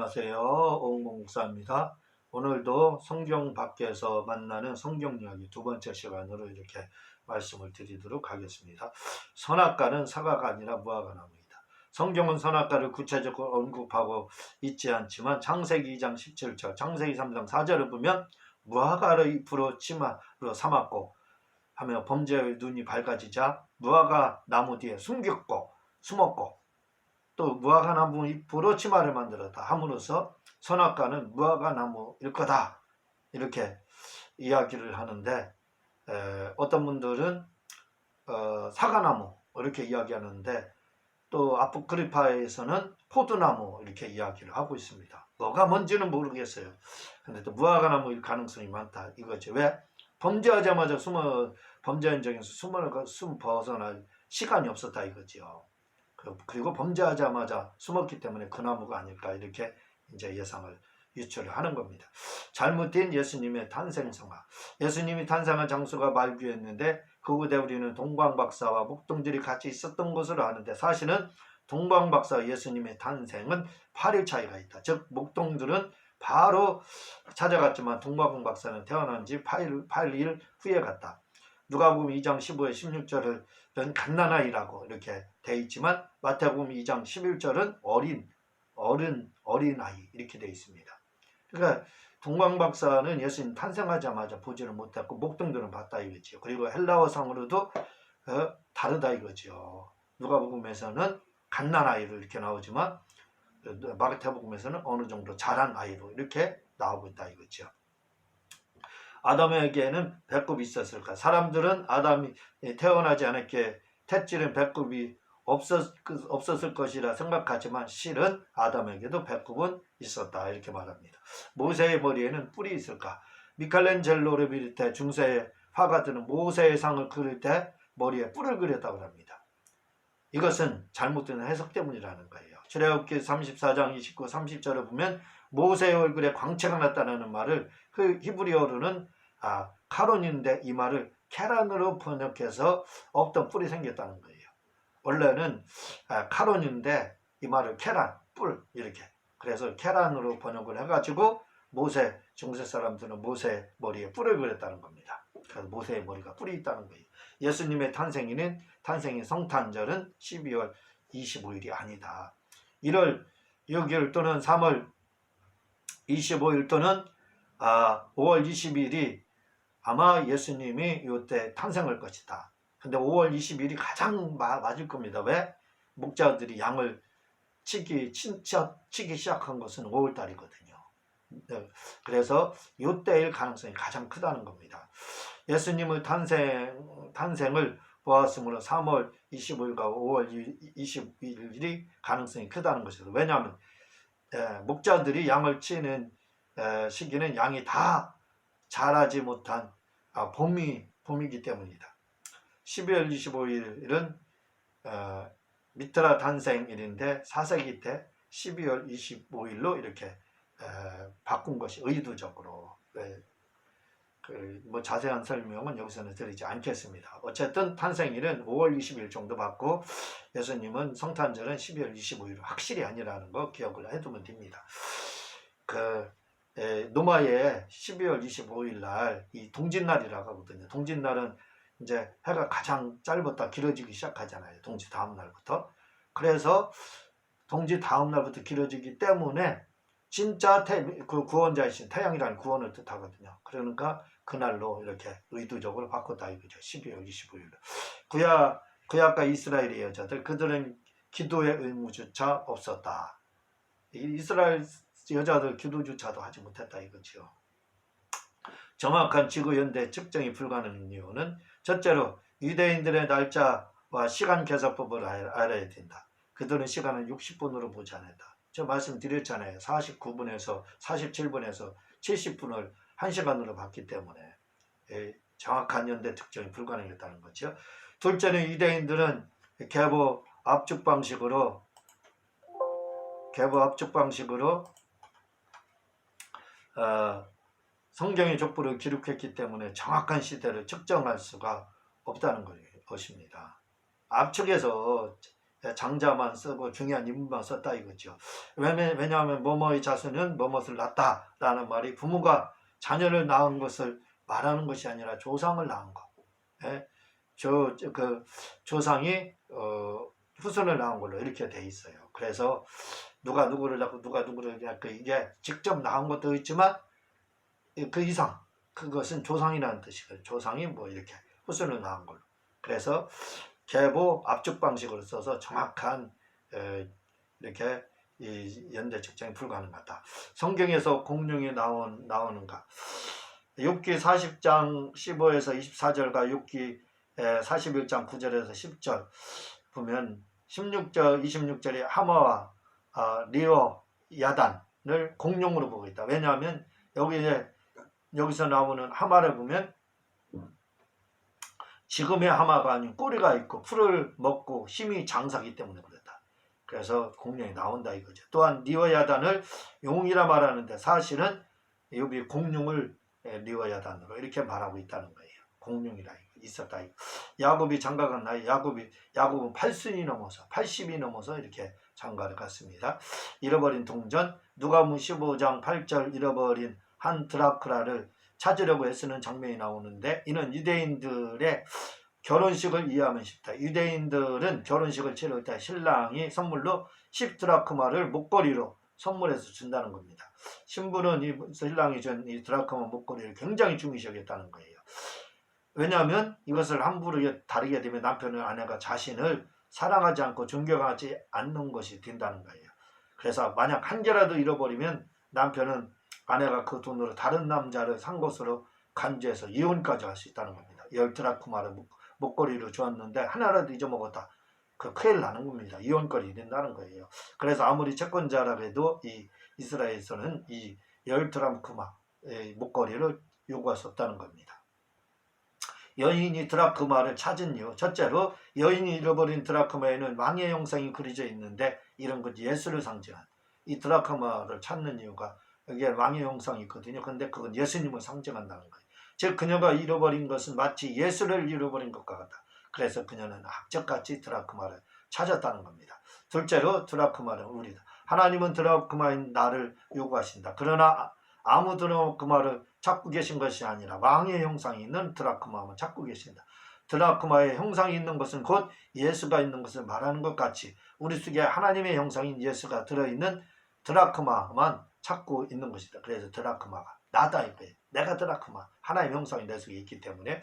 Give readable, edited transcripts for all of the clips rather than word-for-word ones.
안녕하세요. 오은공 목사입니다. 오늘도 성경 밖에서 만나는 성경 이야기 두 번째 시간으로 이렇게 말씀을 드리도록 하겠습니다. 선악과는 사과가 아니라 무화과 나무이다. 성경은 선악과를 구체적으로 언급하고 있지 않지만 창세기 2장 17절, 창세기 3장 4절을 보면 무화과를 잎으로 치마로 삼았고 하며 범죄의 눈이 밝아지자 무화과 나무 뒤에 숨었고 또 무화과 나무 잎으로 치마를 만들었다 함으로써 선악과는 무화과 나무일 거다 이렇게 이야기를 하는데, 어떤 분들은 사과나무 이렇게 이야기하는데 또 아포크리파에서는 포도나무 이렇게 이야기를 하고 있습니다. 뭐가 뭔지는 모르겠어요. 근데 또 무화과 나무일 가능성이 많다 이거죠. 왜? 범죄하자마자 범죄 현장에서 숨 벗어날 시간이 없었다 이거죠. 그리고 범죄하자마자 숨었기 때문에 그 나무가 아닐까 이렇게 이제 예상을 유추를 하는 겁니다. 잘못된 예수님의 탄생 성화. 예수님이 탄생한 장소가 말귀였는데 그 후대 우리는 동방박사와 목동들이 같이 있었던 것으로 아는데, 사실은 동방박사와 예수님의 탄생은 8일 차이가 있다. 즉 목동들은 바로 찾아갔지만 동방박사는 태어난 지 8일 후에 갔다. 누가복음 2장 15에 16절은 갓난아이라고 이렇게 돼 있지만 마태복음 2장 11절은 어린아이 이렇게 돼 있습니다. 그러니까 동방박사는 예수님 탄생하자마자 보지를 못했고 목동들은 봤다 이거죠. 그리고 헬라어상으로도 다르다 이거죠. 누가복음에서는 갓난아이로 이렇게 나오지만 마태복음에서는 어느 정도 자란 아이로 이렇게 나오고 있다 이거죠. 아담에게는 배꼽이 있었을까? 사람들은 아담이 태어나지 않았기에 탯질은 배꼽이 없었을 것이라 생각하지만 실은 아담에게도 배꼽은 있었다 이렇게 말합니다. 모세의 머리에는 뿔이 있을까? 미켈란젤로를 비롯해 중세의 화가들은 모세의 상을 그릴 때 머리에 뿔을 그렸다고 합니다. 이것은 잘못된 해석 때문이라는 거예요. 출애굽기 34장 29, 30절을 보면 모세의 얼굴에 광채가 났다는 말을 그 히브리어로는 카론인데 이 말을 케란으로 번역해서 없던 뿔이 생겼다는 거예요. 원래는 카론인데 이 말을 케란, 뿔 이렇게, 그래서 케란으로 번역을 해가지고 중세 사람들은 모세 머리에 뿔을 그렸다는 겁니다. 그래서 모세의 머리가 뿔이 있다는 거예요. 예수님의 탄생인 성탄절은 12월 25일이 아니다. 1월 6일 또는 3월 25일 또는 5월 20일이 아마 예수님이 이때 탄생할 것이다. 근데 5월 20일이 가장 맞을 겁니다. 왜? 목자들이 양을 치기 시작한 것은 5월 달이거든요. 그래서 이때일 가능성이 가장 크다는 겁니다. 예수님의 탄생을 보았으므로 3월 25일과 5월 21일이 가능성이 크다는 것이죠. 왜냐하면 목자들이 양을 치는 시기는 양이 다 자라지 못한 봄이기 때문이다. 12월 25일은 미트라 탄생일인데 4세기 때 12월 25일로 이렇게 바꾼 것이 의도적으로, 뭐 자세한 설명은 여기서는 드리지 않겠습니다. 어쨌든 탄생일은 5월 20일 정도 받고 예수님은 성탄절은 12월 25일 확실히 아니라는 거 기억을 해두면 됩니다. 노마에 12월 25일 날 이 동짓날이라고 하거든요. 동짓날은 이제 해가 가장 짧았다 길어지기 시작하잖아요. 동지 다음 날부터. 그래서 동지 다음 날부터 길어지기 때문에 진짜 그 구원자이신 태양이라는 구원을 뜻하거든요. 그러니까 그날로 이렇게 의도적으로 바꿨다 이거죠. 12월 25일로. 구약과 이스라엘의 여자들, 그들은 기도의 의무조차 없었다. 이스라엘 여자들 기도조차도 하지 못했다 이거죠. 정확한 지구연대 측정이 불가능한 이유는 첫째로 유대인들의 날짜와 시간 계산법을 알아야 된다. 그들은 시간을 60분으로 보지 않았다. 저 말씀드렸잖아요. 49분에서 47분에서 70분을 1시간으로 봤기 때문에 정확한 연대 특정이 불가능했다는 거죠. 둘째는 유대인들은 계보 압축 방식으로 성경의 족보를 기록했기 때문에 정확한 시대를 측정할 수가 없다는 것입니다. 압축해서 장자만 쓰고 중요한 인물만 썼다 이거죠. 왜냐하면 뭐뭐의 자손은 뭐뭇을 낳았다라는 말이 부모가 자녀를 낳은 것을 말하는 것이 아니라 조상을 낳은 거. 예? 그 조상이 후손을 낳은 걸로 이렇게 돼 있어요. 그래서 누가 누구를 낳고 누가 누구를 낳고 이게 직접 낳은 것도 있지만 그 이상 그것은 조상이라는 뜻이거든요. 조상이 뭐 이렇게 후손을 낳은 걸로. 그래서 계보 압축 방식으로 써서 정확한 이렇게 이 연대 측정이 불가능하다. 성경에서 공룡이 나오는가? 욥기 40장 15에서 24절과 욥기 41장 9절에서 10절 보면 16절 26절에 하마와 리어 야단을 공룡으로 보고 있다. 왜냐하면 여기서 나오는 하마를 보면 지금의 하마가 아닌 꼬리가 있고 풀을 먹고 힘이 장사기 때문에 그렇다. 그래서 공룡이 나온다 이거죠. 또한 리어야단을 용이라 말하는데 사실은 욥이 공룡을 리어야단으로 이렇게 말하고 있다는 거예요. 공룡이라 있었다. 야곱이 장가간 나이 야곱은 80이 넘어서 이렇게 장가를 갔습니다. 잃어버린 동전 누가복음 15장 8절 잃어버린 한 드라크라를 찾으려고 애쓰는 장면이 나오는데 이는 유대인들의 결혼식을 이해하면 쉽다. 유대인들은 결혼식을 치를 때 신랑이 선물로 10드라크마를 목걸이로 선물해서 준다는 겁니다. 신부는 이 신랑이 준 이 드라크마 목걸이를 굉장히 중요시 여겼다는 거예요. 왜냐하면 이것을 함부로 다르게 되면 남편은 아내가 자신을 사랑하지 않고 존경하지 않는 것이 된다는 거예요. 그래서 만약 한 개라도 잃어버리면 남편은 아내가 그 돈으로 다른 남자를 산 것으로 간주해서 이혼까지 할 수 있다는 겁니다. 10드라크마를 목걸이로 주었는데 하나라도 잊어먹었다. 그 큰일 나는 겁니다. 이혼거리 된다는 거예요. 그래서 아무리 채권자라 해도 이 이스라엘에서는 이 10드라크마 목걸이를 요구할 수 없다는 겁니다. 여인이 드라크마를 찾은 이유 첫째로 여인이 잃어버린 드라크마에는 왕의 형상이 그려져 있는데 이런 것 예수를 상징한 이 드라크마를 찾는 이유가 여기에 왕의 형상이 있거든요. 근데 그건 예수님을 상징한다는 거예요. 즉 그녀가 잃어버린 것은 마치 예수를 잃어버린 것과 같다. 그래서 그녀는 악적같이 드라크마를 찾았다는 겁니다. 둘째로 드라크마는 우리다. 하나님은 드라크마인 나를 요구하신다. 그러나 아무 드라크마를 찾고 계신 것이 아니라 왕의 형상이 있는 드라크마만 찾고 계신다. 드라크마의 형상이 있는 것은 곧 예수가 있는 것을 말하는 것 같이 우리 속에 하나님의 형상인 예수가 들어있는 드라크마만 찾고 있는 것이다. 그래서 드라크마가 나다 이거예요. 내가 드라크마, 하나님의 형상이 내 속에 있기 때문에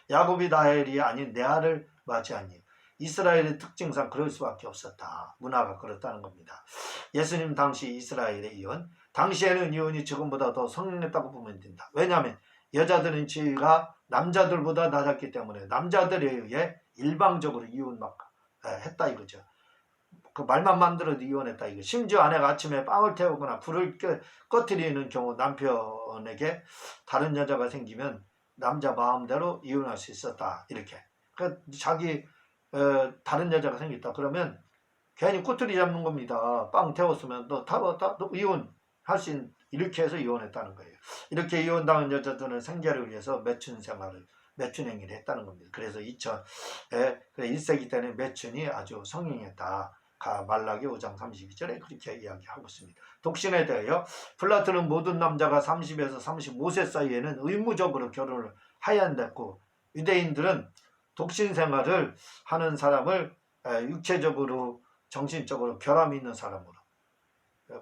야곱이 라헬이 아닌 레아를 맞이하니 이스라엘의 특징상 그럴 수밖에 없었다. 문화가 그렇다는 겁니다. 예수님 당시 이스라엘의 이혼, 당시에는 이혼이 지금보다 더 성행했다고 보면 된다. 왜냐하면 여자들은 지위가 남자들보다 낮았기 때문에 남자들에 의해 일방적으로 이혼 막 했다 이거죠. 그 말만 만들어도 이혼했다 이거. 심지어 아내가 아침에 빵을 태우거나 불을 꺼뜨리는 경우 남편에게 다른 여자가 생기면 남자 마음대로 이혼할 수 있었다 이렇게. 그러니까 자기 다른 여자가 생겼다 그러면 괜히 꼬투리 잡는 겁니다. 빵 태웠으면 너 이혼할 수 있는 이렇게 해서 이혼했다는 거예요. 이렇게 이혼당한 여자들은 생계를 위해서 매춘 행위를 했다는 겁니다. 그래서 1세기 때는 매춘이 아주 성행했다. 말라기 5장 32절에 그렇게 이야기하고 있습니다. 독신에 대하여 플라톤은 모든 남자가 30에서 35세 사이에는 의무적으로 결혼을 해야 한다고 유대인들은 독신 생활을 하는 사람을 육체적으로 정신적으로 결함이 있는 사람으로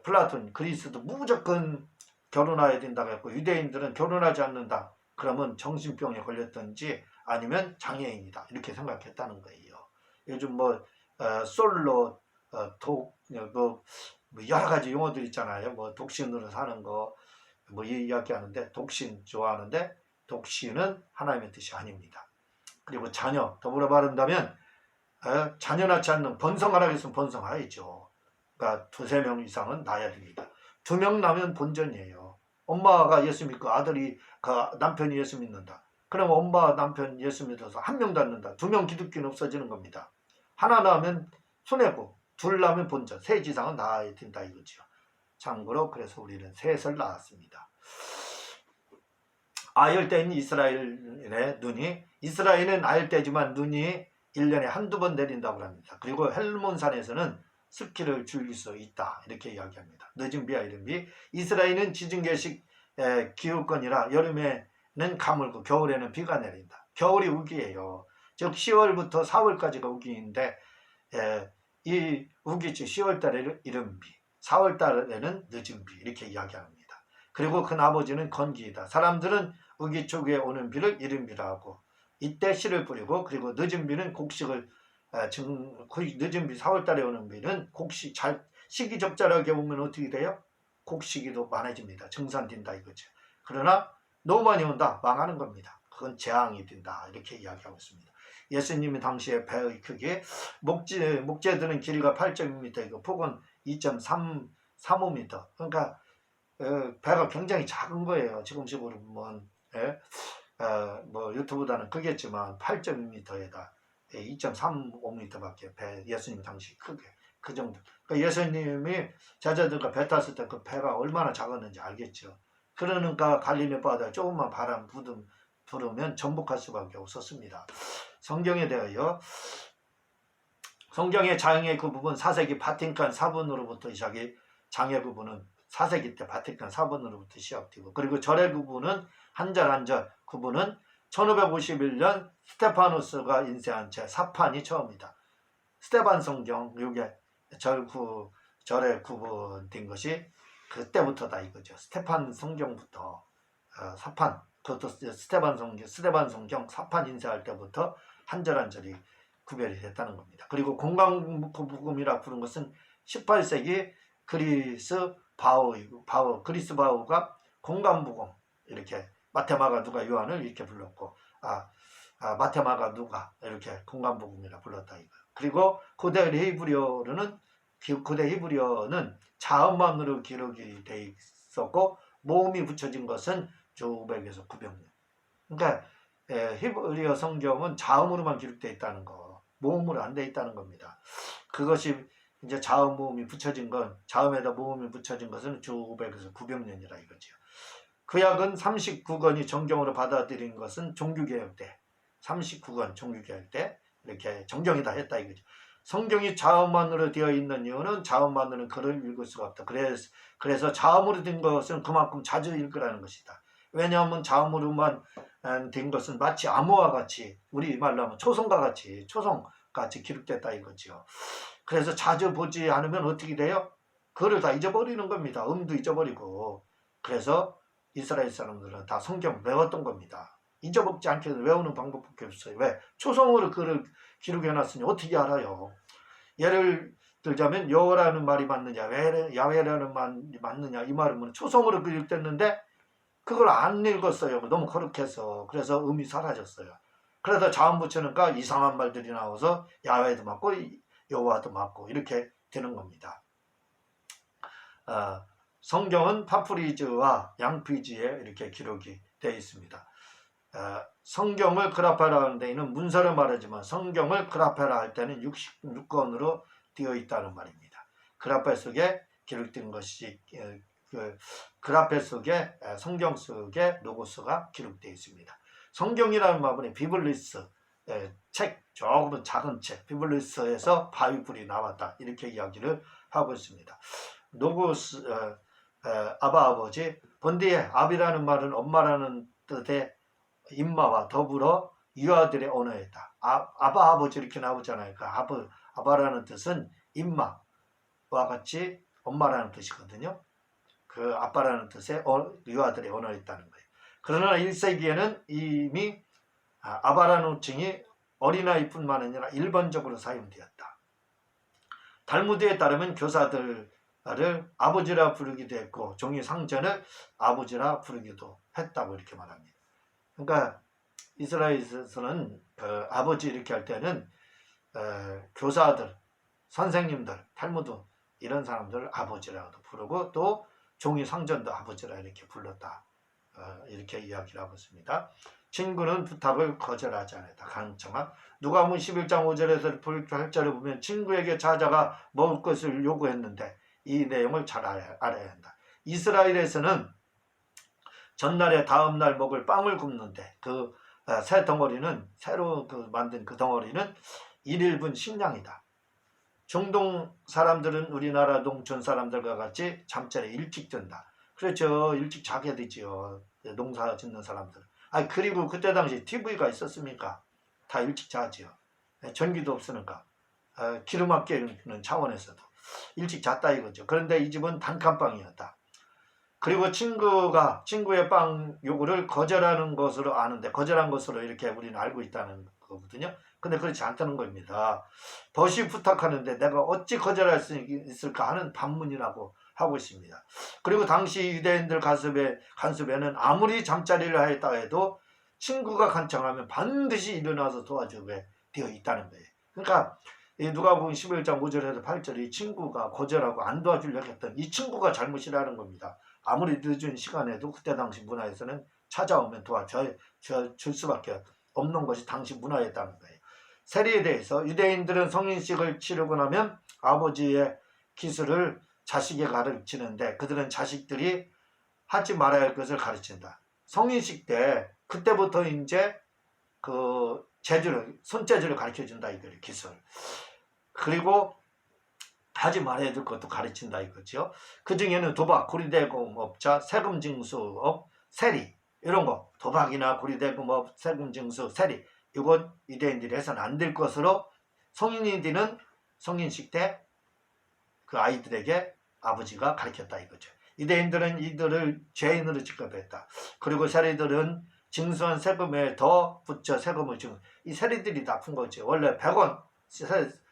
플라톤 그리스도 무조건 결혼해야 된다고 했고 유대인들은 결혼하지 않는다 그러면 정신병에 걸렸든지 아니면 장애인이다 이렇게 생각했다는 거예요. 요즘 솔로 여러 가지 용어들 있잖아요. 독신으로 사는 거 이야기하는데 독신 좋아하는데 독신은 하나님의 뜻이 아닙니다. 그리고 자녀 더불어 말한다면 자녀 낳지 않는 번성하라고 했으면 번성하야죠. 그러니까 2-3명 이상은 낳아야 됩니다. 2명 낳으면 본전이에요. 엄마가 예수 믿고 아들이 남편이 예수 믿는다. 그러면 엄마 남편 예수 믿어서 1명 낳는다. 2명 기독교는 없어지는 겁니다. 하나 낳으면 손해고 2 낳으면 본전 3 이상은 낳아야 된다 이거죠. 참고로 그래서 우리는 3을 낳았습니다. 아열대인 이스라엘의 눈이 이스라엘은 아열대지만 눈이 1년에 한두 번 내린다고 합니다. 그리고 헬몬산에서는 스키를 즐길 수 있다 이렇게 이야기합니다. 늦은 비와 이른 비. 이스라엘은 지중계식 기후권이라 여름에는 가물고 겨울에는 비가 내린다. 겨울이 우기예요. 즉 10월부터 4월까지가 우기인데 이 우기 즉 10월달에는 이른 비, 4월달에는 늦은 비 이렇게 이야기합니다. 그리고 그 아버지는 건기이다. 사람들은 우기 초기에 오는 비를 이른 비라 하고 이때 씨를 뿌리고 그리고 늦은 비는 곡식을 늦은 비 4월달에 오는 비는 곡식 잘 시기 적절하게 오면 어떻게 돼요? 곡식이 더 많아집니다. 증산된다 이거죠. 그러나 너무 많이 온다 망하는 겁니다. 그건 재앙이 된다 이렇게 이야기하고 있습니다. 예수님이 당시에 배의 크기 목재들은 길이가 8.2m 폭은 2.35m 그러니까 배가 굉장히 작은 거예요. 지금식으로 보면 뭐 유튜브보다는 크겠지만 8.2m에다 2.35m밖에 배 예수님 당시 크게 그 정도. 그러니까 예수님이 제자들과 배 탔을 때 그 배가 얼마나 작았는지 알겠죠. 그러니까 갈릴리 바다에 조금만 바람 불으면 전복할 수밖에 없었습니다. 성경에 대하여 성경의 장애 그 부분 4세기 바티칸 사본으로부터 시작이 장애 부분은 4세기 때 바티칸 사본으로부터 시작되고 그리고 절의 구분은 한 절 한 절 구분은 1551년 스테파누스가 인쇄한 채 사판이 처음이다. 스테반 성경 요게 절의 구분된 것이 그때부터다 이거죠. 스테판 성경부터 사판 그것도 스테반 성경 사판 인쇄할 때부터 한 절 한 절이 구별이 됐다는 겁니다. 그리고 공강복음이라 부른 것은 18세기 그리스 바오가 공강복음 이렇게 마테마가 누가 요한을 이렇게 불렀고 마테마가 누가 이렇게 공강복음이라 불렀다 이거. 그리고 고대 히브리어는 자음만으로 기록이 돼 있었고 모음이 붙여진 것은 주 500에서 900년. 그러니까 히브리어 성경은 자음으로만 기록되어 있다는 거, 모음으로 안 돼 있다는 겁니다. 그것이 이제 자음 모음이 붙여진 건 자음에다 모음이 붙여진 것은 주 500에서 900년이라 이거죠. 구약은 39권이 정경으로 받아들인 것은 종교개혁 때 39권 종교개혁 때 이렇게 정경이 다 했다 이거죠. 성경이 자음만으로 되어 있는 이유는 자음만으로는 글을 읽을 수가 없다. 그래서 자음으로 된 것은 그만큼 자주 읽으라는 것이다. 왜냐하면 자음으로만 된 것은 마치 암호와 같이 우리 말로 하면 초성같이 기록됐다 이거죠. 그래서 자주 보지 않으면 어떻게 돼요? 그걸 다 잊어버리는 겁니다. 음도 잊어버리고. 그래서 이스라엘 사람들은 다 성경 외웠던 겁니다. 잊어먹지 않게 외우는 방법밖에 없어요. 왜? 초성으로 글을 기록해놨으니 어떻게 알아요? 예를 들자면 여호라는 말이 맞느냐 야훼라는 말이 맞느냐 이 말은 초성으로 기록됐는데 그걸 안 읽었어요. 너무 거룩해서. 그래서 음이 사라졌어요. 그래서 자음 붙이니까 이상한 말들이 나와서 야훼도 맞고 여호와도 맞고 이렇게 되는 겁니다. 성경은 파프리즈와 양피지에 이렇게 기록이 되어 있습니다. 성경을 그라파라 하는 데에는 문서를 말하지만 성경을 그라파라 할 때는 66권으로 되어 있다는 말입니다. 그라파 속에 기록된 것이 그라파 속에 성경 속에 로고스가 기록되어 있습니다. 성경이라는 말은 비블리스 책 조금은 작은 책 비블리스에서 바이블이 나왔다 이렇게 이야기를 하고 있습니다. 로고스 아바 아버지 본디에 아비라는 말은 엄마라는 뜻의 임마와 더불어 유아들의 언어였다. 아바 아버지 이렇게 나오잖아요. 그 아바라는 뜻은 임마와 같이 엄마라는 뜻이거든요. 그 아빠라는 뜻의 유아들의 언어였다는 거예요. 그러나 1세기에는 이미 아바라는 호칭이 어린아이뿐만 아니라 일반적으로 사용되었다. 달무드에 따르면 교사들을 아버지라 부르기도 했고 종이 상전을 아버지라 부르기도 했다고 이렇게 말합니다. 그러니까 이스라엘에서는 아버지 이렇게 할 때는 교사들, 선생님들, 탈무드 이런 사람들을 아버지라고도 부르고 또 종이 상전도 아버지라 이렇게 불렀다. 이렇게 이야기를 하고 있습니다. 친구는 부탁을 거절하지 않았다. 강청함. 누가복음 11장 5절에서 8절을 보면 친구에게 찾아가 먹을 것을 요구했는데 이 내용을 잘 알아야 한다. 이스라엘에서는 전날에 다음날 먹을 빵을 굽는데 그 새 덩어리는 새로 만든 그 덩어리는 1인분 식량이다. 중동 사람들은 우리나라 농촌 사람들과 같이 잠자리 일찍 든다. 그렇죠. 일찍 자게 되지요. 농사 짓는 사람들. 그리고 그때 당시 TV가 있었습니까? 다 일찍 자지요. 전기도 없으니까. 기름 아끼는 차원에서도 일찍 잤다 이거죠. 그런데 이 집은 단칸방이었다. 그리고 친구의 빵 요구를 거절하는 것으로 아는데, 거절한 것으로 이렇게 우리는 알고 있다는 거거든요. 근데 그렇지 않다는 겁니다. 벗이 부탁하는데 내가 어찌 거절할 수 있을까 하는 반문이라고 하고 있습니다. 그리고 당시 유대인들 간섭에는 아무리 잠자리를 하였다 해도 친구가 간청하면 반드시 일어나서 도와주게 되어 있다는 거예요. 그러니까 누가복음 11장 5절에서 8절 이 친구가 거절하고 안 도와주려고 했던 이 친구가 잘못이라는 겁니다. 아무리 늦은 시간에도 그때 당시 문화에서는 찾아오면 도와줄 수밖에 없는 것이 당시 문화였다는 거예요. 세리에 대해서 유대인들은 성인식을 치르고 나면 아버지의 기술을 자식에 가르치는데 그들은 자식들이 하지 말아야 할 것을 가르친다. 성인식 때 그때부터 이제 그 손재주를 가르쳐준다 이거예요. 기술. 그리고 하지 말아야 될 것도 가르친다 이거죠. 그 중에는 도박, 고리대금업자, 세금징수업, 세리 이런 거, 도박이나 고리대금업, 세금징수, 세리 이건 유대인들이 해서는 안 될 것으로 성인이 되는 성인식 때 그 아이들에게 아버지가 가르쳤다 이거죠. 유대인들은 이들을 죄인으로 취급했다. 그리고 세리들은 징수한 세금에 더 붙여 세금을 이 세리들이 나쁜 거죠. 원래 100원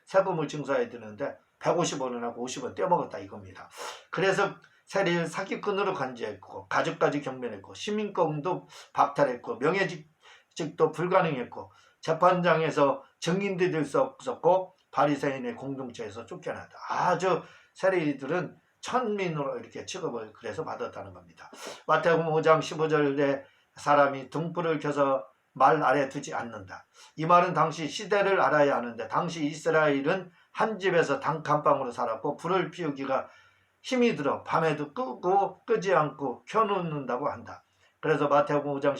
세금을 징수해야 되는데 150원을 하고 50원 떼먹었다 이겁니다. 그래서 세리를 사기꾼으로 간주했고 가족까지 경멸했고 시민권도 박탈했고 명예직도 불가능했고 재판장에서 증인도 될 수 없었고 바리새인의 공동체에서 쫓겨났다. 아주 세리들은 천민으로 이렇게 취급을 그래서 받았다는 겁니다. 마태복음 5장 15절에 사람이 등불을 켜서 말 아래 두지 않는다. 이 말은 당시 시대를 알아야 하는데 당시 이스라엘은 한 집에서 단칸방으로 살았고 불을 피우기가 힘이 들어 밤에도 끄고 끄지 않고 켜놓는다고 한다. 그래서 마태복음 5장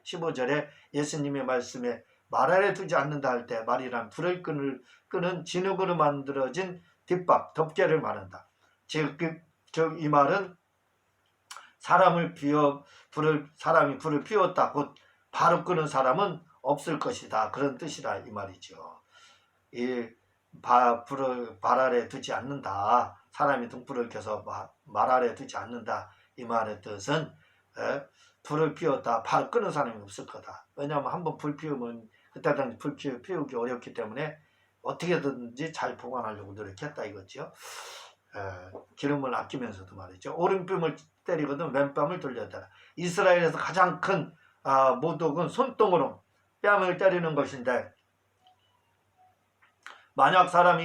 15절에 예수님의 말씀에 말 아래 두지 않는다 할 때 말이란 불을 끄는 진흙으로 만들어진 뒷밥, 덮개를 말한다. 즉 이 말은 사람이 불을 피웠다. 곧 바로 끄는 사람은 없을 것이다. 그런 뜻이다 이 말이죠. 발 아래 두지 않는다. 사람이 등불을 켜서 말 아래 두지 않는다. 이 말의 뜻은 불을 피웠다. 바로 끄는 사람이 없을 거다. 왜냐하면 한번 불 피우면 그때 당시 불 피우기 어렵기 때문에 어떻게든지 잘 보관하려고 노력했다 이거죠. 기름을 아끼면서도 말이죠. 오른뺨을 때리거든 왼뺨을 돌렸다. 이스라엘에서 가장 큰 모독은 손등으로 뺨을 때리는 것인데 만약 사람이